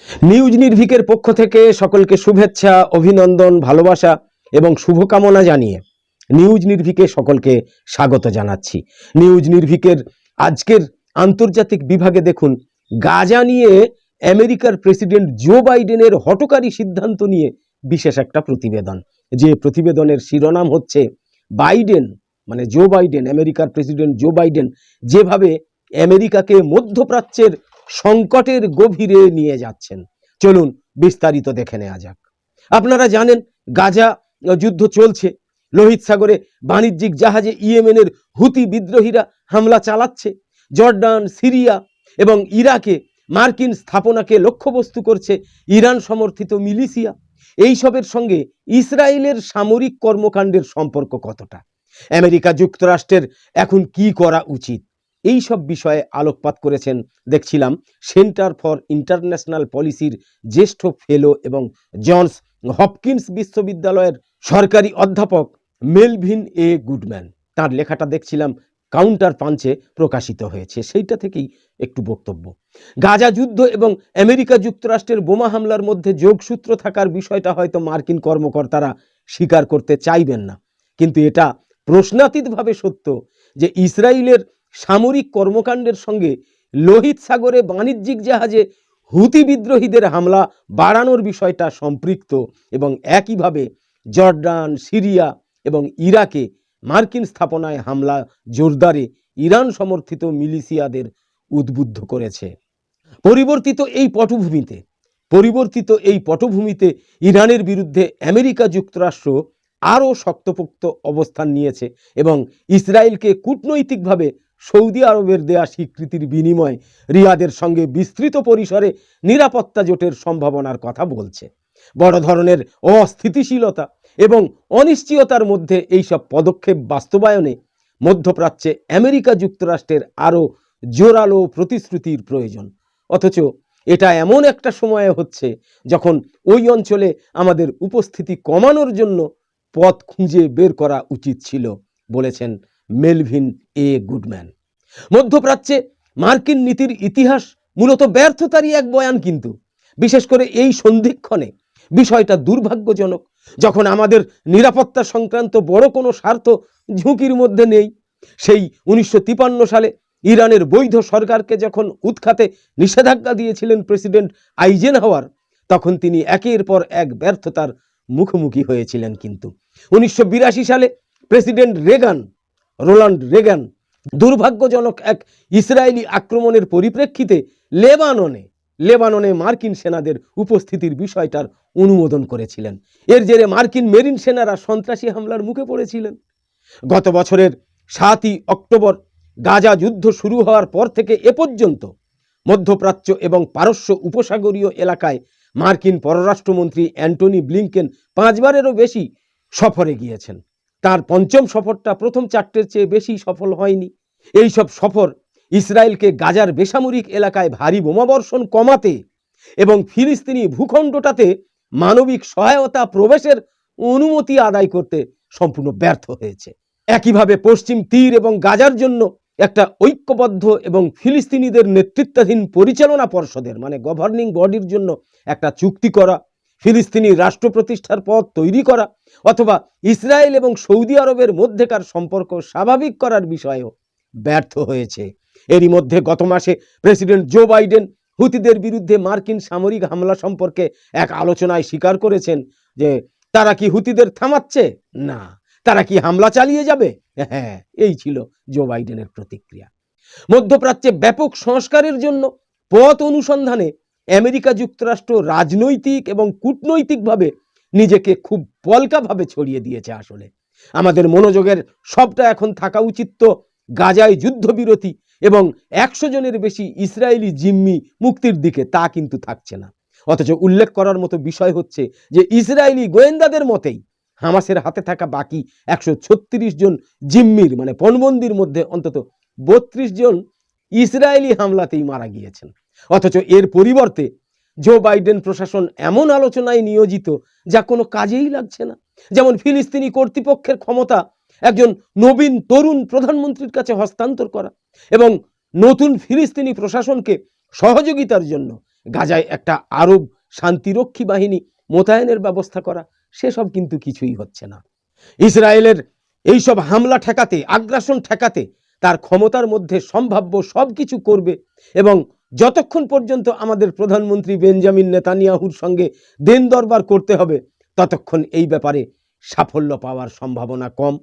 News নির্ভীকের পক্ষ থেকে সকলকে শুভেচ্ছা, অভিনন্দন, ভালোবাসা এবং শুভকামনা জানিয়ে নিউজ নির্ভীকে সকলকে স্বাগত জানাচ্ছি। নিউজ নির্ভীকের আজকের আন্তর্জাতিক বিভাগে দেখুন, গাজা নিয়ে আমেরিকার প্রেসিডেন্ট জো বাইডেনের হঠকারী সিদ্ধান্ত নিয়ে বিশেষ একটা প্রতিবেদন। যে প্রতিবেদনের শিরোনাম হচ্ছে বাইডেন মানে জো বাইডেন, আমেরিকার প্রেসিডেন্ট জো বাইডেন যেভাবে আমেরিকাকে মধ্যপ্রাচ্যের সংকটের গভীরে নিয়ে যাচ্ছেন। চলুন বিস্তারিত দেখে নেওয়া যাক। আপনারা জানেন গাজা যুদ্ধ চলছে, লোহিত সাগরে বাণিজ্যিক জাহাজে ইয়েমেনের হুতি বিদ্রোহীরা হামলা চালাচ্ছে, জর্ডান, সিরিয়া এবং ইরাকে মার্কিন স্থাপনাকে লক্ষ্যবস্তু করছে ইরান সমর্থিত মিলিশিয়া। এইসবের সঙ্গে ইসরায়েলের সামরিক কর্মকাণ্ডের সম্পর্ক কতটা, আমেরিকা যুক্তরাষ্ট্রের এখন কি করা উচিত, এই সব বিষয়ে আলোকপাত করেছেন দেখছিলাম সেন্টার ফর ইন্টারন্যাশনাল পলিসির জ্যেষ্ঠ ফেলো এবং জনস হপকিন্স বিশ্ববিদ্যালয়ের সরকারি অধ্যাপক মেলভিন এ গুডম্যান। তার লেখাটা দেখছিলাম কাউন্টার পাঞ্চে প্রকাশিত হয়েছে, সেইটা থেকেই একটু বক্তব্য। গাজা যুদ্ধ এবং আমেরিকা যুক্তরাষ্ট্রের বোমা হামলার মধ্যে যোগসূত্র থাকার বিষয়টা হয়তো মার্কিন কর্মকর্তারা স্বীকার করতে চাইবেন না, কিন্তু এটা প্রশ্নাতীতভাবে সত্য যে ইসরায়েলের সামরিক কর্মকাণ্ডের সঙ্গে লোহিত সাগরে বাণিজ্যিক জাহাজে হুতি বিদ্রোহীদের হামলা বাড়ানোর বিষয়টা সম্পৃক্ত এবং একইভাবে জর্ডান, সিরিয়া এবং ইরাকে মার্কিন স্থাপনায় হামলা জোরদারে ইরান সমর্থিত মিলিশিয়াদের উদ্বুদ্ধ করেছে। পরিবর্তিত এই পটভূমিতে ইরানের বিরুদ্ধে আমেরিকা যুক্তরাষ্ট্র আরও শক্তপোক্ত অবস্থান নিয়েছে এবং ইসরায়েলকে কূটনৈতিকভাবে সৌদি আরবের দেয়া স্বীকৃতির বিনিময়ে রিয়াদের সঙ্গে বিস্তৃত পরিসরে নিরাপত্তা জোটের সম্ভাবনার কথা বলছে। বড় ধরনের অস্থিতিশীলতা এবং অনিশ্চয়তার মধ্যে এইসব পদক্ষেপ বাস্তবায়নে মধ্যপ্রাচ্যে আমেরিকা যুক্তরাষ্ট্রের আরও জোরালো প্রতিশ্রুতির প্রয়োজন। অথচ এটা এমন একটা সময়ে হচ্ছে যখন ওই অঞ্চলে আমাদের উপস্থিতি কমানোর জন্য পথ খুঁজে বের করা উচিত ছিল, বলেছেন মেলভিন এ গুডম্যান। মধ্যপ্রাচ্যে মার্কিন নীতির ইতিহাস মূলত ব্যর্থতারই এক বয়ান, কিন্তু বিশেষ করে এই সন্ধিক্ষণে বিষয়টা দুর্ভাগ্যজনক যখন আমাদের নিরাপত্তা সংক্রান্ত বড় কোনো স্বার্থ ঝুঁকির মধ্যে নেই। সেই 1953 সালে ইরানের বৈধ সরকারকে যখন উৎখাতে নিষেধাজ্ঞা দিয়েছিলেন প্রেসিডেন্ট আইজেনহাওয়ার, তখন তিনি একের পর এক ব্যর্থতার মুখোমুখি হয়েছিলেন। কিন্তু 1982 সালে প্রেসিডেন্ট রোনাল্ড রেগান দুর্ভাগ্যজনক এক ইসরায়েলি আক্রমণের পরিপ্রেক্ষিতে লেবাননে মার্কিন সেনাদের উপস্থিতির বিষয়টার অনুমোদন করেছিলেন। এর জেরে মার্কিন মেরিন সেনারা সন্ত্রাসী হামলার মুখে পড়েছিলেন। গত বছরের 7ই অক্টোবর গাজা যুদ্ধ শুরু হওয়ার পর থেকে এ পর্যন্ত মধ্যপ্রাচ্য এবং পারস্য উপসাগরীয় এলাকায় মার্কিন পররাষ্ট্রমন্ত্রী অ্যান্টনি ব্লিংকেন 5 বারেরও বেশি সফরে গিয়েছেন। তার পঞ্চম সফরটা প্রথম 4টের চেয়ে বেশি সফল হয়নি। এই সব সফর ইসরায়েলকে গাজার বেসামরিক এলাকায় ভারী বোমাবর্ষণ কমাতে এবং ফিলিস্তিনি ভূখণ্ডটাতে মানবিক সহায়তা প্রবেশের অনুমতি আদায় করতে সম্পূর্ণ ব্যর্থ হয়েছে। একইভাবে পশ্চিম তীর এবং গাজার জন্য একটা ঐক্যবদ্ধ এবং ফিলিস্তিনিদের নেতৃত্বাধীন পরিচালনা পর্ষদের গভর্নিং বডির জন্য একটা চুক্তি করা, ফিলিস্তিনি রাষ্ট্র প্রতিষ্ঠার পথ তৈরি করা অথবা ইসরায়েল এবং সৌদি আরবের মধ্যেকার সম্পর্ক স্বাভাবিক করার বিষয়েও ব্যর্থ হয়েছে। এরই মধ্যে গত মাসে প্রেসিডেন্ট জো বাইডেন হুতিদের বিরুদ্ধে মার্কিন সামরিক হামলা সম্পর্কে এক আলোচনায় স্বীকার করেছেন যে তারা কি হুতিদের থামাচ্ছে না, তারা কি হামলা চালিয়ে যাবে। হ্যাঁ, এই ছিল জো বাইডেনের প্রতিক্রিয়া। মধ্যপ্রাচ্যে ব্যাপক সংস্কারের জন্য পথ অনুসন্ধানে আমেরিকা যুক্তরাষ্ট্র রাজনৈতিক এবং কূটনৈতিকভাবে নিজেকে খুব পলকাভাবে ছড়িয়ে দিয়েছে। আসলে আমাদের মনোযোগের সবটা এখন থাকা উচিত তো গাজায় যুদ্ধবিরতি এবং 100 জনের বেশি ইসরায়েলি জিম্মি মুক্তির দিকে, তা কিন্তু থাকছে না। অথচ উল্লেখ করার মতো বিষয় হচ্ছে যে ইসরায়েলি গোয়েন্দাদের মতেই হামাসের হাতে থাকা বাকি 136 জন জিম্মির পণবন্দির মধ্যে অন্তত 32 জন ইসরায়েলি হামলাতেই মারা গিয়েছেন। অথচ এর পরিবর্তে জো বাইডেন প্রশাসন এমন আলোচনায় নিয়োজিত যা কোনো কাজেই লাগছে না। যেমন ফিলিস্তিনি কর্তৃপক্ষের ক্ষমতা একজন নবীন তরুণ প্রধানমন্ত্রীর কাছে হস্তান্তর করা এবং নতুন ফিলিস্তিনি প্রশাসনকে সহযোগিতার জন্য গাজায় একটা আরব শান্তিরক্ষী বাহিনী মোতায়েনের ব্যবস্থা করা, সেসব কিন্তু কিছুই হচ্ছে না। ইসরায়েলের এইসব হামলা ঠেকাতে, আগ্রাসন ঠেকাতে তার ক্ষমতার মধ্যে সম্ভাব্য সব কিছু করবে এবং যতক্ষণ পর্যন্ত আমাদের প্রধানমন্ত্রী বেঞ্জামিন নেতানিয়াহুর সঙ্গে দেন দরবার করতে হবে ততক্ষণ এই ব্যাপারে সাফল্য পাওয়ার সম্ভাবনা কম।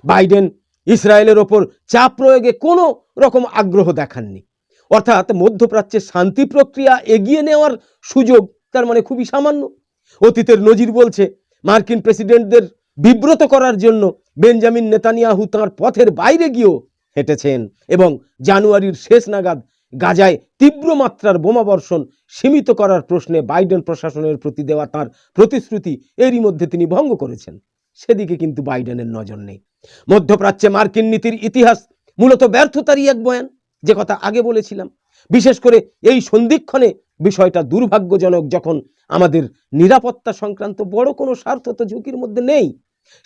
বাইডেন ইসরায়েলের ওপর চাপ প্রয়োগে কোনো রকম আগ্রহ দেখাননি, অর্থাৎ মধ্যপ্রাচ্যের শান্তি প্রক্রিয়া এগিয়ে নেওয়ার সুযোগ তার মানে খুবই সামান্য। অতীতের নজির বলছে মার্কিন প্রেসিডেন্টদের বিব্রত করার জন্য বেঞ্জামিন নেতানিয়াহু তাঁর পথের বাইরে গিয়েও হেঁটেছেন এবং জানুয়ারির শেষ নাগাদ গাজায় তীব্র মাত্রার বোমাবর্ষণ সীমিত করার প্রশ্নে বাইডেন প্রশাসনের প্রতি দেওয়া তাঁর প্রতিশ্রুতি এরই মধ্যে তিনি ভঙ্গ করেছেন। সেদিকে কিন্তু বাইডেনের নজর নেই। মধ্যপ্রাচ্যে মার্কিন নীতির ইতিহাস মূলত ব্যর্থতারই এক বয়ান, যে কথা আগে বলেছিলাম। বিশেষ করে এই সন্ধিক্ষণে বিষয়টা দুর্ভাগ্যজনক যখন আমাদের নিরাপত্তা সংক্রান্ত বড় কোনো স্বার্থ তো ঝুঁকির মধ্যে নেই।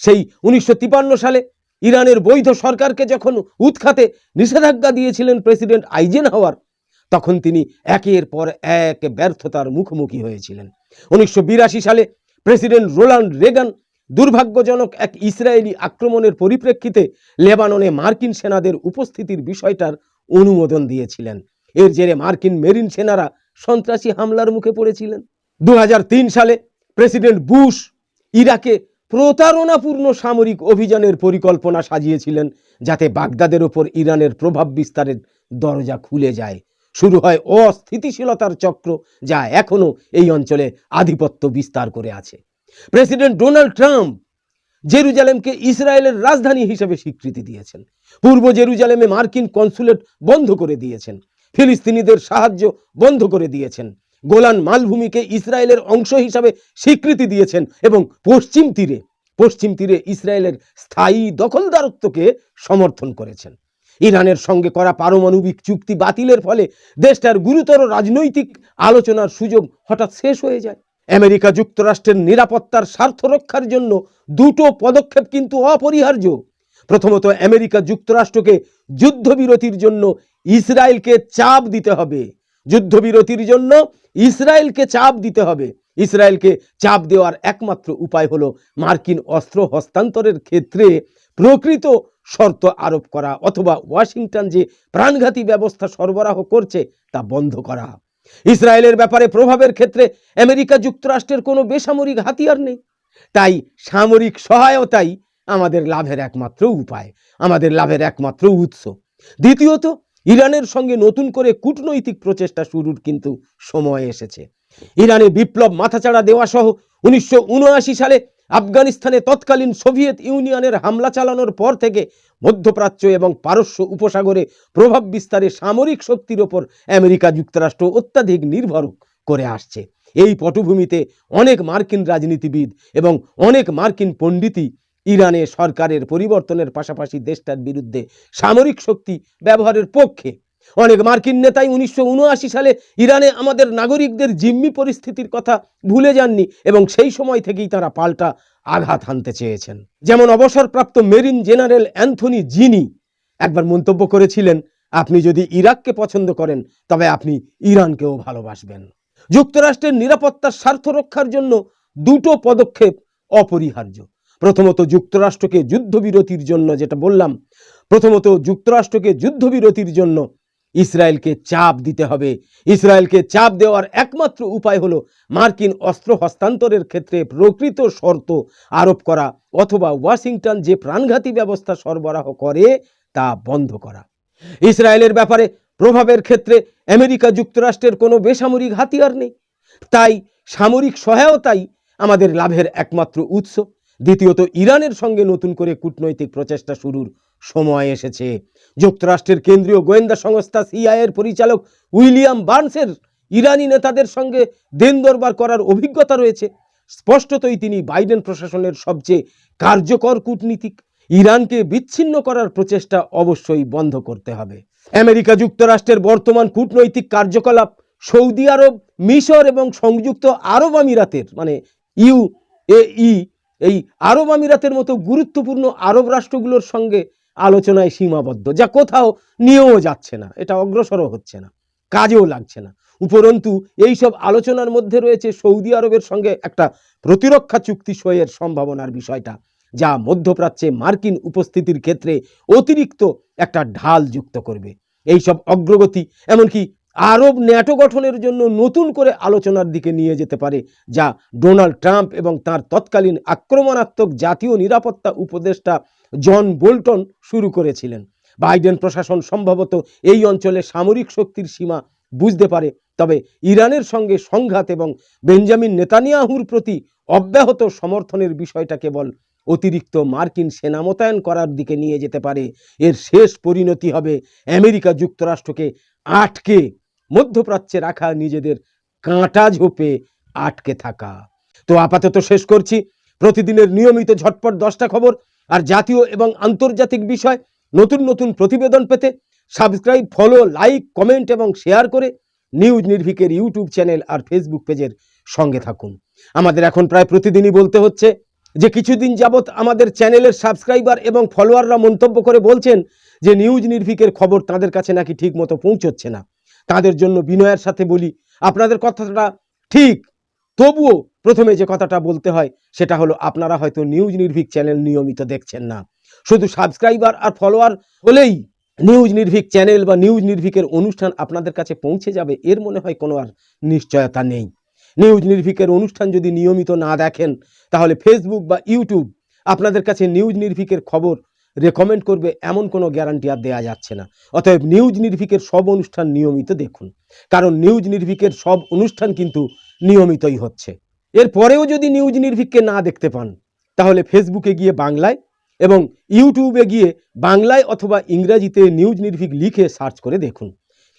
সেই 1953 সালে ইরানের বৈধ সরকারকে যখন উৎখাতে নিষেধাজ্ঞা দিয়েছিলেন প্রেসিডেন্ট আইজেনহাওয়ার, তখন তিনি একের পর এক ব্যর্থতার মুখোমুখি হয়েছিলেন। 1982 সালে প্রেসিডেন্ট রোনাল্ড রেগান দুর্ভাগ্যজনক এক ইসরায়েলি আক্রমণের পরিপ্রেক্ষিতে লেবাননে মার্কিন সেনাদের উপস্থিতির বিষয়টার অনুমোদন দিয়েছিলেন। এর জেরে মার্কিন মেরিন সেনারা সন্ত্রাসী হামলার মুখে পড়েছিলেন। 2003 সালে প্রেসিডেন্ট বুশ ইরাকে প্রতারণাপূর্ণ সামরিক অভিযানের পরিকল্পনা সাজিয়েছিলেন যাতে বাগদাদের ওপর ইরানের প্রভাব বিস্তারের দরজা খুলে যায়। শুরু হয় অস্থিতিশীলতার চক্র, যা এখনো এই অঞ্চলে আধিপত্য বিস্তার করে আছে। প্রেসিডেন্ট ডোনাল্ড ট্রাম্প জেরুজালেমকে ইসরায়েলের রাজধানী হিসেবে স্বীকৃতি দিয়েছেন। পূর্ব জেরুজালেমে মার্কিন কনসুলেট বন্ধ করে দিয়েছেন। ফিলিস্তিনিদের সাহায্য বন্ধ করে দিয়েছেন। গোলান মালভূমিকে ইসরায়েলের অংশ হিসাবে স্বীকৃতি দিয়েছেন এবং পশ্চিম তীরে ইসরায়েলের স্থায়ী দখলদারত্বকে সমর্থন করেছেন। ইরানের সঙ্গে করা পারমাণবিক চুক্তি বাতিলের ফলে দেশটার গুরুতর রাজনৈতিক আলোচনার সুযোগ হঠাৎ শেষ হয়ে যায়। আমেরিকা যুক্তরাষ্ট্রের নিরাপত্তার স্বার্থ রক্ষার জন্য দুটো পদক্ষেপ কিন্তু অপরিহার্য। প্রথমত, আমেরিকা যুক্তরাষ্ট্রকে যুদ্ধবিরতির জন্য ইসরায়েলকে চাপ দিতে হবে। যুদ্ধবিরতির জন্য ইসরায়েলকে চাপ দিতে হবে। ইসরায়েলকে চাপ দেওয়ার একমাত্র উপায় হলো মার্কিন অস্ত্র হস্তান্তরের ক্ষেত্রে প্রকৃত শর্ত আরোপ করা অথবা ওয়াশিংটন যে প্রাণঘাতী ব্যবস্থা সরবরাহ করছে তা বন্ধ করা। ইসরায়েলের ব্যাপারে প্রভাবের ক্ষেত্রে আমেরিকা যুক্তরাষ্ট্রের কোনো বেসামরিক হাতিয়ার নেই, তাই সামরিক সহায়তাই আমাদের লাভের একমাত্র উপায়, আমাদের লাভের একমাত্র উৎস। দ্বিতীয়ত, ইরানের সঙ্গে নতুন করে কূটনৈতিক প্রচেষ্টা শুরুর কিন্তু সময় এসেছে। ইরানে বিপ্লব মাথাচাড়া দেওয়া সহ 1979 সালে আফগানিস্তানে তৎকালীন সোভিয়েত ইউনিয়নের হামলা চালানোর পর থেকে মধ্যপ্রাচ্য এবং পারস্য উপসাগরে প্রভাব বিস্তারে সামরিক শক্তির ওপর আমেরিকা যুক্তরাষ্ট্র অত্যাধিক নির্ভর করে আসছে। এই পটভূমিতে অনেক মার্কিন রাজনীতিবিদ এবং অনেক মার্কিন পণ্ডিতই ইরানে সরকারের পরিবর্তনের পাশাপাশি দেশটার বিরুদ্ধে সামরিক শক্তি ব্যবহারের পক্ষে। অনেক মার্কিন নেতাই 1979 সালে ইরানে আমাদের নাগরিকদের জিম্মি পরিস্থিতির কথা ভুলে যাননি এবং সেই সময় থেকেই তারা পাল্টা আঘাত হানতে চেয়েছেন। যেমন অবসরপ্রাপ্ত মেরিন জেনারেল অ্যান্থনি জিনি একবার মন্তব্য করেছিলেন, আপনি যদি ইরাককে পছন্দ করেন তবে আপনি ইরানকেও ভালোবাসবেন। যুক্তরাষ্ট্রের নিরাপত্তার স্বার্থ রক্ষার জন্য দুটো পদক্ষেপ অপরিহার্য। প্রথমত, যুক্তরাষ্ট্রকে যুদ্ধবিরতির জন্য, যেটা বললাম, প্রথমত যুক্তরাষ্ট্রকে যুদ্ধবিরতির জন্য ইসরায়েলকে চাপ দিতে হবে। ইসরায়েলকে চাপ দেওয়ার একমাত্র উপায় হলো মার্কিন অস্ত্র হস্তান্তরের ক্ষেত্রে প্রকৃত শর্ত আরোপ করা অথবা ওয়াশিংটন যে প্রাণঘাতী ব্যবস্থা সরবরাহ করে তা বন্ধ করা। ইসরায়েলের ব্যাপারে প্রভাবের ক্ষেত্রে আমেরিকা যুক্তরাষ্ট্রের কোনো বেসামরিক হাতিয়ার নেই, তাই সামরিক সহায়তাই আমাদের লাভের একমাত্র উৎস। দ্বিতীয়ত, ইরানের সঙ্গে নতুন করে কূটনৈতিক প্রচেষ্টা শুরুর সময় এসেছে। যুক্তরাষ্ট্রের কেন্দ্রীয় গোয়েন্দা সংস্থা সিআইএর পরিচালক উইলিয়াম বার্নসের ইরানি নেতাদের সঙ্গে দেন দরবার করার অভিজ্ঞতা রয়েছে। স্পষ্টতই তিনি বাইডেন প্রশাসনের সবচেয়ে কার্যকর কূটনীতিক। ইরানকে বিচ্ছিন্ন করার প্রচেষ্টা অবশ্যই বন্ধ করতে হবে। আমেরিকা যুক্তরাষ্ট্রের বর্তমান কূটনৈতিক কার্যকলাপ সৌদি আরব, মিশর এবং সংযুক্ত আরব আমিরাতের মানে ইউএই এই আরব আমিরাতের মতো গুরুত্বপূর্ণ আরব রাষ্ট্রগুলোর সঙ্গে আলোচনায় সীমাবদ্ধ, যা কোথাও নিয়েও যাচ্ছে না, এটা অগ্রসরও হচ্ছে না, কাজেও লাগছে না। উপরন্তু এইসব আলোচনার মধ্যে রয়েছে সৌদি আরবের সঙ্গে একটা প্রতিরক্ষা চুক্তি সইয়ের সম্ভাবনার বিষয়টা, যা মধ্যপ্রাচ্যে মার্কিন উপস্থিতির ক্ষেত্রে অতিরিক্ত একটা ঢাল যুক্ত করবে। এইসব অগ্রগতি এমনকি আরব ন্যাটো গঠনের জন্য নতুন করে আলোচনার দিকে নিয়ে যেতে পারে, যা ডোনাল্ড ট্রাম্প এবং তার তৎকালীন আক্রমণাত্মক জাতীয় নিরাপত্তা উপদেষ্টা জন বোল্টন শুরু করেছিলেন। বাইডেন প্রশাসন সম্ভবত এই অঞ্চলে সামরিক শক্তির সীমা বুঝতে পারে, তবে ইরানের সঙ্গে সংঘাত এবং বেঞ্জামিন নেতানিয়াহুর প্রতি অব্যাহত সমর্থনের বিষয়টা কেবল অতিরিক্ত মার্কিন সেনা মোতায়েন করার দিকে নিয়ে যেতে পারে। এর শেষ পরিণতি হবে আমেরিকা যুক্তরাষ্ট্রকে আটকে মধ্যপ্রাচ্যে রাখা, নিজেদের কাঁটা ঝোপে আটকে থাকা। তো আপাতত শেষ করছি। প্রতিদিনের নিয়মিত ঝটপট 10টা খবর আর জাতীয় এবং আন্তর্জাতিক বিষয় নতুন নতুন প্রতিবেদন পেতে সাবস্ক্রাইব, ফলো, লাইক, কমেন্ট এবং শেয়ার করে নিউজ নির্ভীকের ইউটিউব চ্যানেল আর ফেসবুক পেজের সঙ্গে থাকুন। আমাদের এখন প্রায় প্রতিদিনই বলতে হচ্ছে যে কিছুদিন যাবৎ আমাদের চ্যানেলের সাবস্ক্রাইবার এবং ফলোয়াররা মন্তব্য করে বলছেন যে নিউজ নির্ভীকের খবর তাদের কাছে নাকি ঠিক মতো পৌঁছচ্ছে না। তাদের জন্য বিনয়ের সাথে বলি, আপনাদের কথাটা ঠিক, তবুও প্রথমে যে কথাটা বলতে হয় সেটা হলো আপনারা হয়তো নিউজ নির্ভীক চ্যানেল নিয়মিত দেখছেন না। শুধু সাবস্ক্রাইবার আর ফলোয়ার হলেই নিউজ নির্ভীক চ্যানেল বা নিউজ নির্ভীকের অনুষ্ঠান আপনাদের কাছে পৌঁছে যাবে, এর মনে হয় কোনো আর নিশ্চয়তা নেই। নিউজ নির্ভীকের অনুষ্ঠান যদি নিয়মিত না দেখেন, তাহলে ফেসবুক বা ইউটিউব আপনাদের কাছে নিউজ নির্ভীকের খবর রেকমেন্ড করবে এমন কোনো গ্যারান্টি আর দেওয়া যাচ্ছে না। অতএব নিউজ নির্ভীকের সব অনুষ্ঠান নিয়মিত দেখুন, কারণ নিউজ নির্ভীকের সব অনুষ্ঠান কিন্তু নিয়মিতই হচ্ছে। এরপরেও যদি নিউজ নির্ভীককে না দেখতে পান, তাহলে ফেসবুকে গিয়ে বাংলায় এবং ইউটিউবে গিয়ে বাংলায় অথবা ইংরাজিতে নিউজ নির্ভীক লিখে সার্চ করে দেখুন।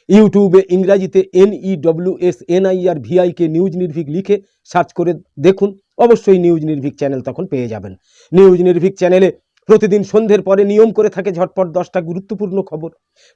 ইউটিউবে ইংরাজিতে NEWSNIRVIK নিউজ নির্ভীক লিখে সার্চ করে দেখুন, অবশ্যই নিউজ নির্ভীক চ্যানেল তখন পেয়ে যাবেন। নিউজ নির্ভীক চ্যানেলে প্রতিদিন সন্ধ্যের পরে নিয়ম করে থাকে ঝটপট 10টা গুরুত্বপূর্ণ খবর,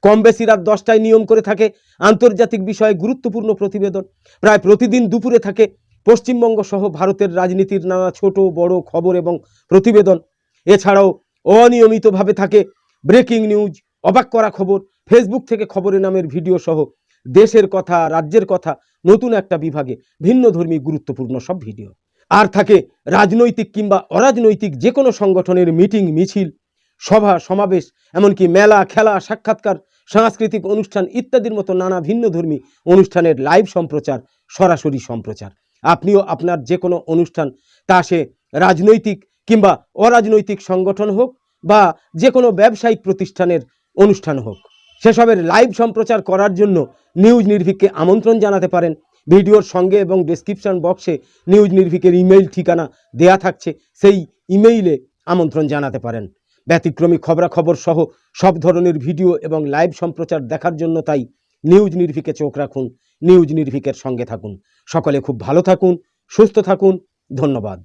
কম বেশি রাত 10টায় নিয়ম করে থাকে আন্তর্জাতিক বিষয়ে গুরুত্বপূর্ণ প্রতিবেদন, প্রায় প্রতিদিন দুপুরে থাকে পশ্চিমবঙ্গ সহ ভারতের রাজনীতির নানা ছোট বড় খবর এবং প্রতিবেদন। এছাড়াও অনিয়মিতভাবে থাকে ব্রেকিং নিউজ, অবাক করা খবর, ফেসবুক থেকে খবরে নামের ভিডিও সহ দেশের কথা, রাজ্যের কথা, নতুন একটা বিভাগে ভিন্নধর্মী গুরুত্বপূর্ণ সব ভিডিও। আর থাকে রাজনৈতিক কিংবা অরাজনৈতিক যে কোনো সংগঠনের মিটিং, মিছিল, সভা, সমাবেশ, এমনকি মেলা, খেলা, সাক্ষাৎকার, সাংস্কৃতিক অনুষ্ঠান ইত্যাদির মতো নানা ভিন্নধর্মী অনুষ্ঠানের লাইভ সম্প্রচার, সরাসরি সম্প্রচার। আপনিও আপনার যে কোনো অনুষ্ঠান, তা সে রাজনৈতিক কিংবা অরাজনৈতিক সংগঠন হোক বা যে কোনো ব্যবসায়িক প্রতিষ্ঠানের অনুষ্ঠান হোক, সেসবের লাইভ সম্প্রচার করার জন্য নিউজ নির্ভীককে আমন্ত্রণ জানাতে পারেন। ভিডিওর সঙ্গে এবং ডেসক্রিপশন বক্সে নিউজ নির্ভীকের ইমেইল ঠিকানা দেয়া থাকছে, সেই ইমেইলে আমন্ত্রণ জানাতে পারেন। ব্যতিক্রমী খবরাখবর সহ সব ধরনের ভিডিও এবং লাইভ সম্প্রচার দেখার জন্য তাই নিউজ নির্ভীকে চোখ রাখুন, নিউজ নির্ভীকের সঙ্গে থাকুন। সকলে খুব ভালো থাকুন, সুস্থ থাকুন। ধন্যবাদ।